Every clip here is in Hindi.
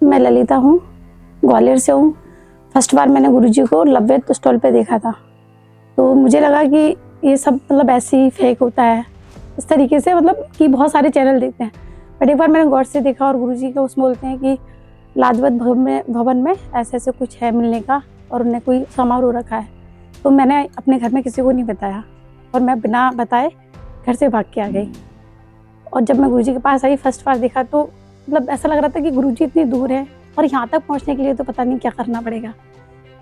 मैं ललिता हूँ, ग्वालियर से हूँ। फर्स्ट बार मैंने गुरुजी को लव्य स्टॉल पे देखा था, तो मुझे लगा कि ये सब मतलब ऐसे ही फेक होता है इस तरीके से, मतलब कि बहुत सारे चैनल देखते हैं। बट एक बार मैंने गौर से देखा और गुरुजी को उसमें बोलते हैं कि लाजपत भवन में ऐसे ऐसे कुछ है मिलने का और उन्हें कोई समारोह रखा है। तो मैंने अपने घर में किसी को नहीं बताया और मैं बिना बताए घर से भाग के आ गई। और जब मैं गुरुजी के पास आई फर्स्ट बार देखा तो मतलब ऐसा लग रहा था कि गुरुजी इतनी दूर है और यहाँ तक पहुँचने के लिए तो पता नहीं क्या करना पड़ेगा।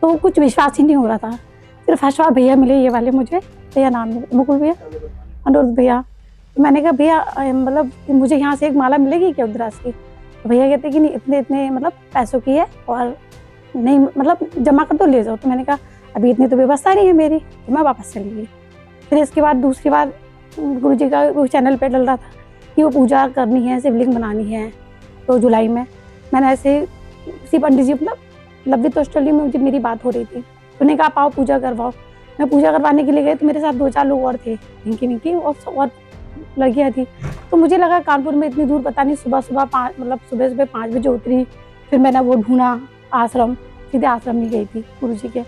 तो कुछ विश्वास ही नहीं हो रहा था। फिर फर्स्ट बार भैया मिले, ये वाले मुझे, भैया नाम है मुकुल भैया, अनुरुद्ध भैया। तो मैंने कहा भैया मतलब मुझे यहाँ से एक माला मिलेगी क्या उद्रास की? तो भैया कहते कि नहीं इतने इतने मतलब पैसों की है और नहीं मतलब जमा कर दो ले जाओ। तो मैंने कहा अभी इतनी तो व्यवस्था नहीं है मेरी, तो मैं वापस चली गई। फिर इसके बाद दूसरी बार गुरुजी का वो चैनल पे डल रहा था कि वो पूजा करनी है, शिवलिंग बनानी है। तो जुलाई में मैंने ऐसे किसी पंडित जी मतलब लव्य में मुझे मेरी बात हो रही थी, तो उन्होंने कहा आओ पूजा करवाओ। मैं पूजा करवाने के लिए गई तो मेरे साथ 2-4 लोग और थे, निकी और लड़कियाँ थी। तो मुझे लगा कानपुर में इतनी दूर पता नहीं, सुबह सुबह 5 बजे उतरी। फिर मैंने वो ढूंढा आश्रम, सीधे आश्रम में गई थी गुरुजी के।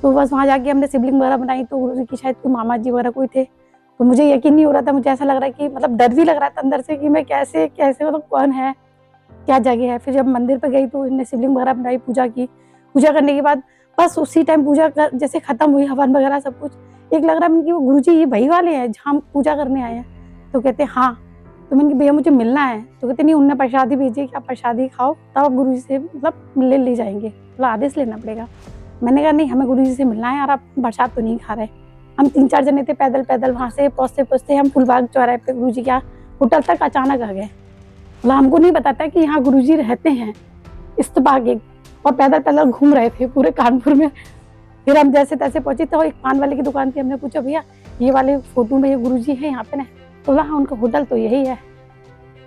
तो बस वहाँ जाके हमने शिवलिंग वगैरह बनाई, तो गुरुजी की शायद कोई मामा जी वगैरह कोई थे। तो मुझे यकीन नहीं हो रहा था, मुझे ऐसा लग रहा है कि मतलब डर भी लग रहा था अंदर से कि मैं कैसे मतलब कौन है, क्या जगह है। फिर जब मंदिर पर गई तो इन्हें शिवलिंग वगैरह बनाई, पूजा की। पूजा करने के बाद बस उसी टाइम पूजा जैसे खत्म हुई, हवन वगैरह सब कुछ, एक लग रहा है कि वो गुरुजी ये वही वाले हैं जहाँ हम पूजा करने आए हैं। तो कहते हाँ। तो मैंने कहा भैया मुझे मिलना है। तो कहते नहीं, उन्होंने प्रसादी भेजी कि आप प्रसादी खाओ तब आप गुरुजी से मतलब ले जाएंगे, मतलब आदेश लेना पड़ेगा। मैंने कहा नहीं, हमें गुरुजी से मिलना है यार, आप प्रसाद तो नहीं खा रहे। हम 3-4 जने थे, पैदल वहाँ से पहुँचते हम फुलबाग चौराहे पे गुरुजी के होटल तक अचानक आ गए। मतलब हमको नहीं पता था कि यहाँ गुरुजी रहते हैं इस्तबाग एक, और पैदल घूम रहे थे पूरे कानपुर में। फिर हम जैसे तैसे पहुंचे तो एक पान वाले की दुकान थी, हमने पूछा भैया ये वाले फोटो में ये गुरुजी है यहाँ पे ना? तो बोला हाँ उनका होटल तो यही है।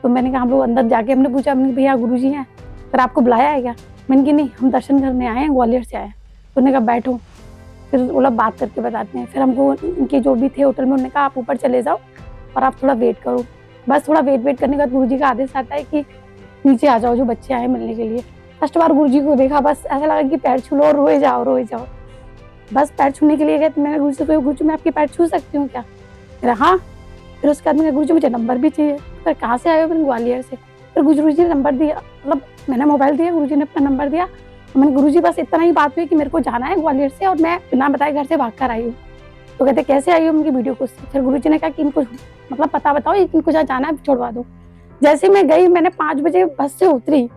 तो मैंने कहा हम लोग अंदर जाके हमने पूछा भैया गुरुजी हैं, फिर आपको बुलाया है क्या? मैंने कहा नहीं, हम दर्शन करने आए हैं, ग्वालियर से आए हैं। तो उन्होंने कहा बैठो, फिर बोला बात करके बताते हैं। फिर हमको उनके जो भी थे होटल में, उन्होंने कहा आप ऊपर चले जाओ और आप थोड़ा वेट करो। बस थोड़ा वेट करने के बाद गुरुजी का आदेश आता है कि नीचे आ जाओ जो बच्चे आए मिलने के लिए। फर्स्ट बार गुरुजी को देखा, बस ऐसा लगा कि पैर छू लो और रोए जाओ। बस पैर छूने के लिए गए तो मैंने गुरुजी से कहा गुरुजी मैं आपके पैर छू सकती हूँ क्या? फिर हाँ। फिर उसके बाद मैंने गुरुजी मुझे नंबर भी चाहिए। फिर कहाँ से आए हो? मैंने ग्वालियर से। फिर गुरुजी ने नंबर दिया, मतलब मैंने मोबाइल दिया, गुरुजी ने अपना नंबर दिया। मैंने गुरुजी बस इतना ही बात हुई कि मेरे को जाना है ग्वालियर से और मैं बिना बताए घर से भाग कर आई हूँ। तो कहते कैसे आई हो? उनकी वीडियो को। फिर गुरुजी ने कहा कि इनको मतलब पता बताओ, इनको जहाँ जाना है छोड़वा दो। जैसे मैं गई, मैंने 5 बजे बस से उतरी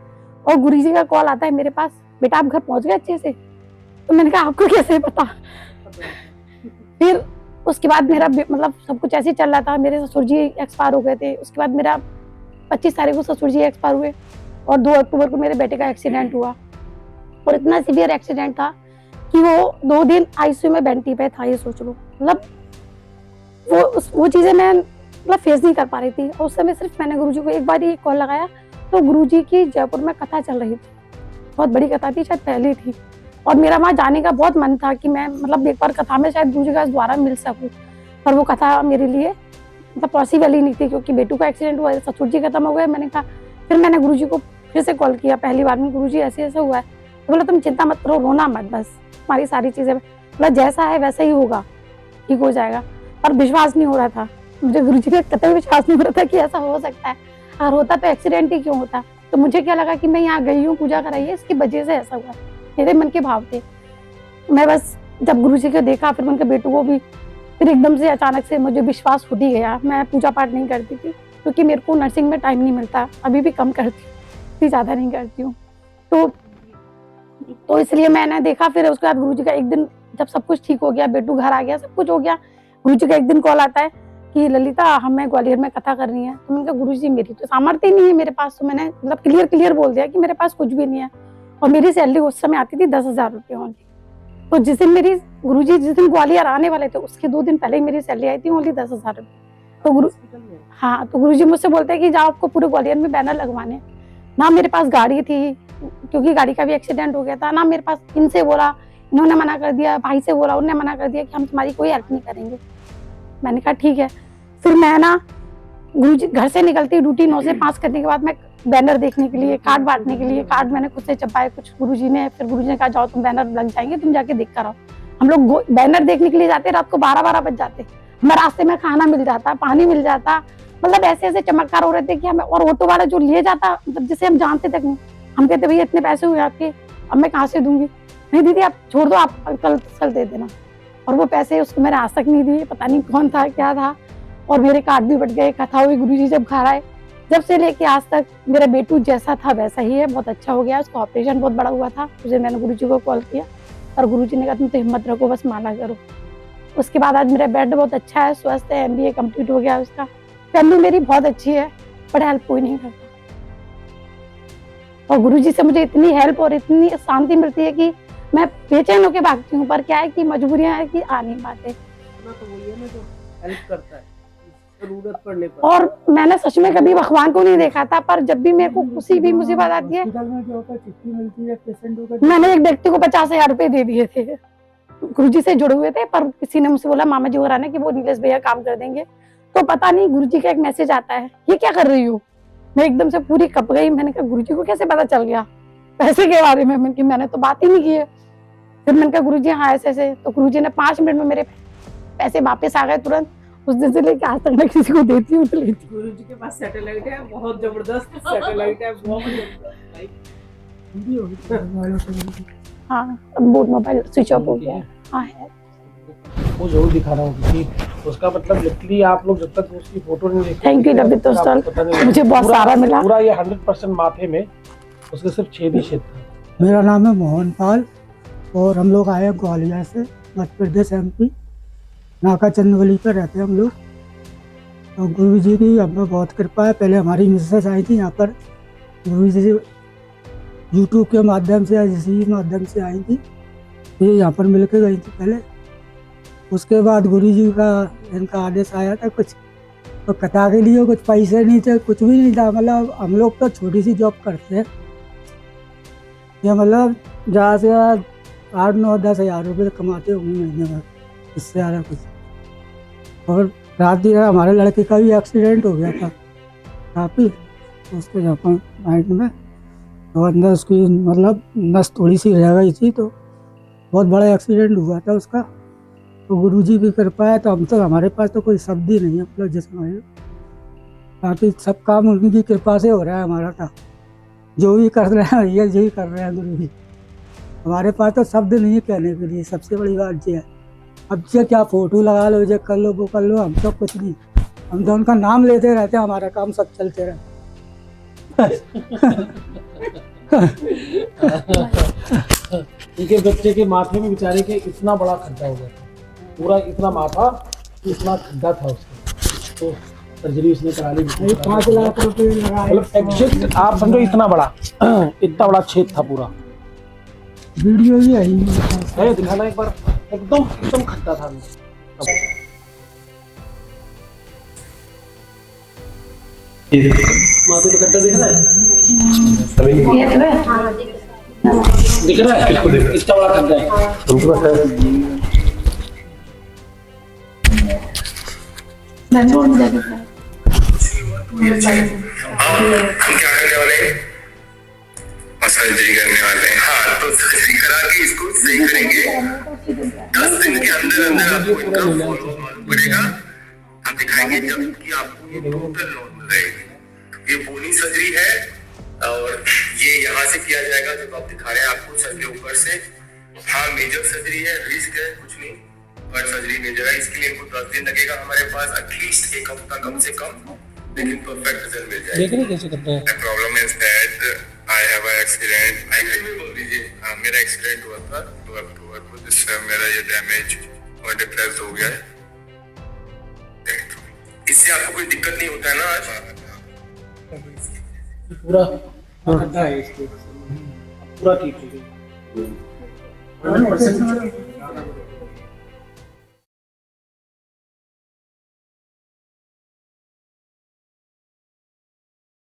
और गुरुजी का कॉल आता है मेरे पास, बेटा आप घर पहुंच गए अच्छे से? तो मैंने कहा आपको कैसे पता? फिर उसके बाद मेरा मतलब सब कुछ ऐसे चल रहा था। मेरे ससुर जी एक्सपायर हो गए थे। उसके बाद मेरा 25 तारीख को ससुर जी एक्सपायर हुए और 2 अक्टूबर को मेरे बेटे का एक्सीडेंट हुआ। और इतना सीवियर एक्सीडेंट था कि वो 2 दिन आईसीयू में बेंटी पे था। ये सोच लो, मतलब वो चीजें मैं मतलब फेस नहीं कर पा रही थी। और उस समय सिर्फ मैंने गुरुजी को एक बार ही कॉल लगाया, तो गुरुजी की जयपुर में कथा चल रही थी, बहुत बड़ी कथा थी, शायद पहली थी। और मेरा वहाँ जाने का बहुत मन था कि मैं मतलब एक बार कथा में शायद गुरुजी का द्वारा मिल सकूं, पर वो कथा मेरे लिए मतलब पॉसिबल ही नहीं थी क्योंकि बेटू का एक्सीडेंट हुआ, ससुर जी खत्म हो गए। मैंने कहा, फिर मैंने गुरुजी को फिर से कॉल किया पहली बार में, गुरुजी ऐसे ऐसा हुआ है। तो बोला तुम चिंता मत करो, रोना मत, बस तुम्हारी सारी चीजें मतलब जैसा है वैसा ही होगा, ठीक हो जाएगा। पर विश्वास नहीं हो रहा था मुझे, गुरुजी पे कतई विश्वास नहीं हो रहा था कि ऐसा हो सकता है। अगर होता तो एक्सीडेंट ही क्यों होता? तो मुझे क्या लगा कि मैं यहाँ गई हूँ, पूजा कराई है, इसकी वजह से ऐसा हुआ। मेरे मन के भाव थे। मैं बस जब गुरुजी को देखा, फिर उनके बेटू को भी, फिर एकदम से अचानक से मुझे विश्वास उठ ही गया। मैं पूजा पाठ नहीं करती थी क्योंकि मेरे को नर्सिंग में टाइम नहीं मिलता, अभी भी कम करती हूँ, इतनी ज़्यादा नहीं करती हूँ। तो इसलिए मैंने देखा। फिर उसके बाद गुरुजी का एक दिन जब सब कुछ ठीक हो गया, बेटू घर आ गया, सब कुछ हो गया, गुरुजी का एक दिन कॉल आता है कि ललिता हमें ग्वालियर में कथा करनी है। तो मैंने कहा गुरुजी मेरी तो सामर्थ्य नहीं है मेरे पास। तो मैंने मतलब क्लियर बोल दिया कि मेरे पास कुछ भी नहीं है। और मेरी सैलरी उस समय आती थी 10,000 रुपये ओनली। तो जिस दिन मेरी गुरुजी जिस दिन ग्वालियर आने वाले थे उसके 2 दिन पहले ही मेरी सैलरी आई थी ओनली 10,000 रुपये। तो गुरुजी मुझसे बोलते हैं कि जाओ आपको पूरे ग्वालियर में बैनर लगवाने। ना मेरे पास गाड़ी थी क्योंकि गाड़ी का भी एक्सीडेंट हो गया था, ना मेरे पास। इनसे बोला, इन्होंने मना कर दिया, भाई से बोला, उन्होंने मना कर दिया कि हम तुम्हारी कोई हेल्प नहीं करेंगे। मैंने कहा ठीक है। फिर मैं ना गुरुजी घर से निकलती ड्यूटी 9 से 5 करने के बाद मैं बैनर देखने के लिए, कार्ड बांटने के लिए। कार्ड मैंने खुद से छपाए कुछ, गुरुजी ने, फिर गुरुजी ने कहा जाओ तुम बैनर लग जाएंगे, तुम जाके देख कर आओ। हम लोग बैनर देखने के लिए जाते, रात को 12-12 बज जाते। हमें रास्ते में खाना मिल जाता, पानी मिल जाता, मतलब ऐसे ऐसे चमत्कार हो रहे थे कि हमें। और ऑटो वाला जो ले जाता, मतलब जिसे हम जानते तक नहीं, हम कहते भैया इतने पैसे हुए आपके, अब मैं कहाँ से दूंगी। नहीं दीदी आप छोड़ दो, आप कल दे देना। और वो पैसे उसको मैंने आज तक नहीं दिए, पता नहीं कौन था क्या था। और मेरे कार्ड भी बट गए। कथा हुई गुरुजी जब घर आए, जब से लेके आज तक मेरा बेटू जैसा था वैसा ही है, बहुत अच्छा हो गया। उसका ऑपरेशन बहुत बड़ा हुआ था, उसे मैंने गुरुजी को कॉल किया और गुरुजी ने कहा तुम तो हिम्मत रखो, बस माला करो। उसके बाद आज मेरा बेड बहुत अच्छा है, स्वस्थ है, MBA कंप्लीट हो गया उसका। फैमिली मेरी बहुत अच्छी है, बट हेल्प कोई नहीं करता। और गुरुजी से मुझे इतनी हेल्प और इतनी शांति मिलती है कि मैं बेचैन होकर भागती हूँ, पर क्या है कि मजबूरियां है कि आ नहीं पाते। तो वही है ना जो हेल्प करता है जरूरत पड़ने पर। और मैंने सच में कभी भगवान को नहीं देखा था, पर जब भी मेरे को किसी भी मुसीबत आती है, में जो होता है चिट्ठी मिलती है पेशेंटों को। मैंने एक व्यक्ति को 50,000 रुपए दे दिए थे, गुरुजी से जुड़े हुए थे, पर किसी ने मुझसे बोला मामा जी हो रहा है कि वो नीलेश भैया काम कर देंगे। तो पता नहीं गुरुजी का एक मैसेज आता है, ये क्या कर रही हो। मैं एकदम से पूरी कप गई। मैंने कहा गुरुजी को कैसे पता चल गया पैसे के बारे में। मैंने तो बात ही नहीं की है। फिर मैंने कहा गुरुजी हाँ ऐसे ऐसे, तो गुरुजी ने 5 मिनट में मेरे पैसे वापस आ गए तुरंत। उस दिन से लेके आज तक मैं किसी को देती हूँ तो लेती हूँ। गुरुजी के पास सैटेलाइट है, बहुत जबरदस्त सैटेलाइट है, बहुत जबरदस्त। हाँ बोर्ड मोबाइल स्विच ऑफ हो गया है। हाँ है, वो जरूर दिखा रहा हूँ क्योंकि उसका मतलब लिटरली आप लोग जब तक उसकी फोटो नहीं देखते। थैंक यू लवित दोस्तों, मुझे बहुत सारा मिला। पूरा ये 100% माथे में उसके सिर्फ छेद ही छेद था। मेरा नाम है मोहन पाल और हम लोग आए हैं ग्वालियर से, मध्य प्रदेश MP, नाका चंदवली पर रहते हैं हम लोग। तो गुरु जी की हम पे बहुत कृपा है। पहले हमारी मिसेस आई थी यहाँ पर, गुरु जी YouTube के माध्यम से या किसी माध्यम से आई थी, ये यहाँ पर मिल के गई थी पहले। उसके बाद गुरु जी का इनका आदेश आया था कुछ, तो कथा के लिए कुछ पैसे नहीं थे, कुछ भी नहीं था। मतलब हम लोग तो छोटी सी जॉब करते हैं, ये मतलब ज़्यादा से ज़्यादा 8-9-10 हज़ार रुपये कमाते होंगे महीने में, इससे ज़्यादा कुछ। और रात ही हमारे लड़के का भी एक्सीडेंट हो गया था काफ़ी, उसके जापान नाइट में, तो अंदर उसकी मतलब नस थोड़ी सी रह गई थी, तो बहुत बड़ा एक्सीडेंट हुआ था उसका। तो गुरुजी की कृपा है, तो हम तो हमारे पास तो कोई शब्द ही नहीं है, मतलब जिसमें बाकी सब काम उनकी कृपा से हो रहा है हमारा। था जो भी कर रहे हैं ये यही कर रहे हैं गुरु जी, हमारे पास तो शब्द नहीं है कहने के लिए। सबसे बड़ी बात ये है, अब ये क्या फोटो लगा लो, ये कर लो वो कर लो, हम तो कुछ नहीं, हम तो उनका नाम लेते रहते हैं, हमारा काम सब चलते रहे। उनके बच्चे के माथे में बेचारे के इतना बड़ा खड्डा हो गया था, पूरा इतना माथा इतना खड्डा था उसका, तो सर्जरी उसने करा ली। 5 लाख रुपए लगाए, मतलब एग्जैक्ट आप समझो इतना बड़ा छेद था पूरा। वीडियो भी आई है, दिखाना एक बार, एकदम खड्डा था। माथे पे खड्डा दिख रहा है, दिख रहा है, किसको दिख रहा है? इतना बड़ा खड्डा है तुमको पता है। हम क्या करने वाले हैं? सर्जरी करने वाले हैं। हाँ, तो सर्जरी करा के इसको सही करेंगे। 10 दिन के अंदर अंदर आपको इनका फॉलो मालूम पड़ेगा। हम दिखाएंगे जब कि आपको ये टोटल नॉर्मल रहेगी। ये बोनी सर्जरी है और ये यहाँ से किया जाएगा जो आप दिखा रहे हैं आपको सर के ऊपर से। हाँ मेजर सर्जरी है, रिस्क है, कुछ नहीं, पर सर्जरी मेजर है। इसके लिए इनको 10 दिन लगेगा हमारे पास, एटलीस्ट 1 हफ्ता कम से कम, लेकिन परफेक्ट रिजल्ट मिल जाएगा। देख रहे कैसे करते हैं। Problem is that I have a accident. I बोल दीजिए मेरा एक्सीडेंट हुआ था 2 अक्टूबर को, जिससे मेरा ये डैमेज और डिप्रेस हो गया है। इससे आपको कोई दिक्कत नहीं होता है ना? आज पूरा खड्डा है इसके, पूरा ठीक हो गया 100%।